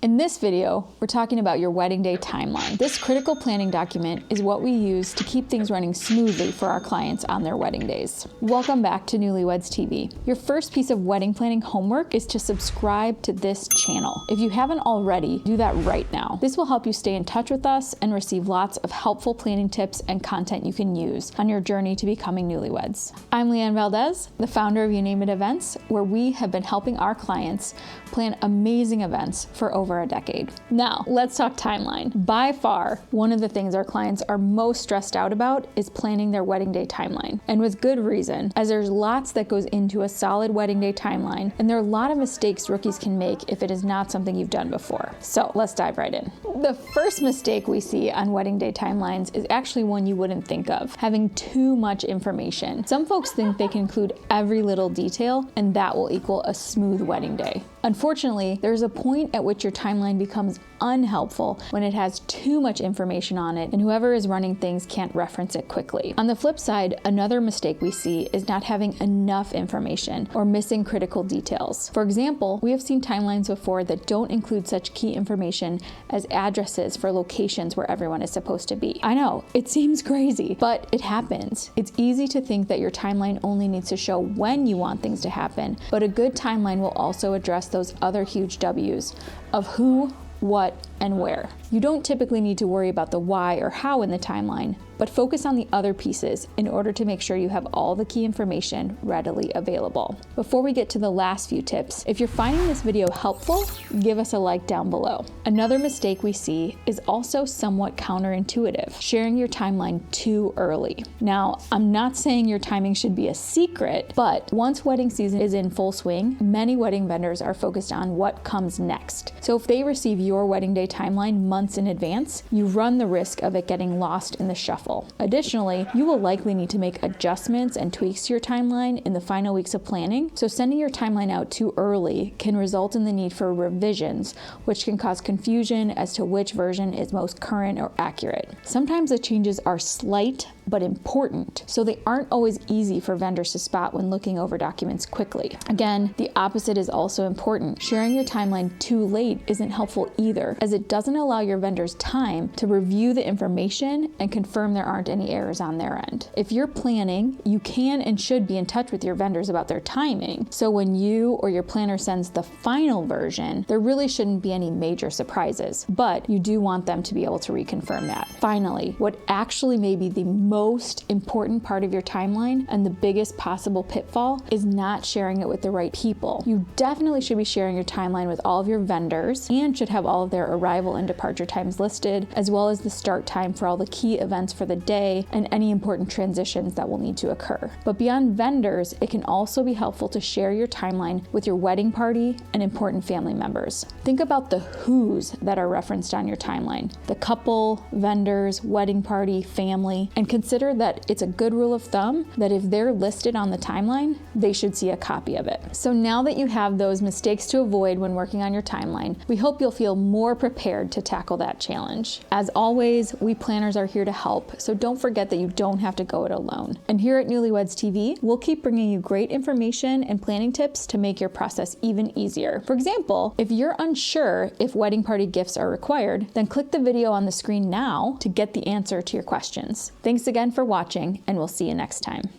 In this video, we're talking about your wedding day timeline. This critical planning document is what we use to keep things running smoothly for our clients on their wedding days. Welcome back to Newlyweds TV. Your first piece of wedding planning homework is to subscribe to this channel. If you haven't already, do that right now. This will help you stay in touch with us and receive lots of helpful planning tips and content you can use on your journey to becoming newlyweds. I'm Leanne Valdez, the founder of You Name It Events, where we have been helping our clients plan amazing events for over a decade. Now, let's talk timeline. By far, one of the things our clients are most stressed out about is planning their wedding day timeline. And with good reason, as there's lots that goes into a solid wedding day timeline, and there are a lot of mistakes rookies can make if it is not something you've done before. So let's dive right in. The first mistake we see on wedding day timelines is actually one you wouldn't think of, having too much information. Some folks think they can include every little detail, and that will equal a smooth wedding day. Unfortunately, there's a point at which your timeline becomes unhelpful when it has too much information on it and whoever is running things can't reference it quickly. On the flip side, another mistake we see is not having enough information or missing critical details. For example, we have seen timelines before that don't include such key information as addresses for locations where everyone is supposed to be. I know, it seems crazy, but it happens. It's easy to think that your timeline only needs to show when you want things to happen, but a good timeline will also address those other huge W's of who, what, and where. You don't typically need to worry about the why or how in the timeline, but focus on the other pieces in order to make sure you have all the key information readily available. Before we get to the last few tips, if you're finding this video helpful, give us a like down below. Another mistake we see is also somewhat counterintuitive, sharing your timeline too early. Now, I'm not saying your timing should be a secret, but once wedding season is in full swing, many wedding vendors are focused on what comes next. So if they receive your wedding day timeline months in advance, you run the risk of it getting lost in the shuffle. Additionally, you will likely need to make adjustments and tweaks to your timeline in the final weeks of planning, so sending your timeline out too early can result in the need for revisions, which can cause confusion as to which version is most current or accurate. Sometimes the changes are slight but important, so they aren't always easy for vendors to spot when looking over documents quickly. Again, the opposite is also important. Sharing your timeline too late isn't helpful either, as it doesn't allow your vendors time to review the information and confirm there aren't any errors on their end. If you're planning, you can and should be in touch with your vendors about their timing, so when you or your planner sends the final version, there really shouldn't be any major surprises, but you do want them to be able to reconfirm that. Finally, what actually may be the most important part of your timeline and the biggest possible pitfall is not sharing it with the right people. You definitely should be sharing your timeline with all of your vendors and should have all of their arrival and departure times listed, as well as the start time for all the key events for the day and any important transitions that will need to occur. But beyond vendors, it can also be helpful to share your timeline with your wedding party and important family members. Think about the who's that are referenced on your timeline: the couple, vendors, wedding party, family, and consider that it's a good rule of thumb that if they're listed on the timeline, they should see a copy of it. So now that you have those mistakes to avoid when working on your timeline, we hope you'll feel more prepared to tackle that challenge. As always, we planners are here to help, so don't forget that you don't have to go it alone. And here at Newlyweds TV, we'll keep bringing you great information and planning tips to make your process even easier. For example, if you're unsure if wedding party gifts are required, then click the video on the screen now to get the answer to your questions. Thanks again for watching, and we'll see you next time.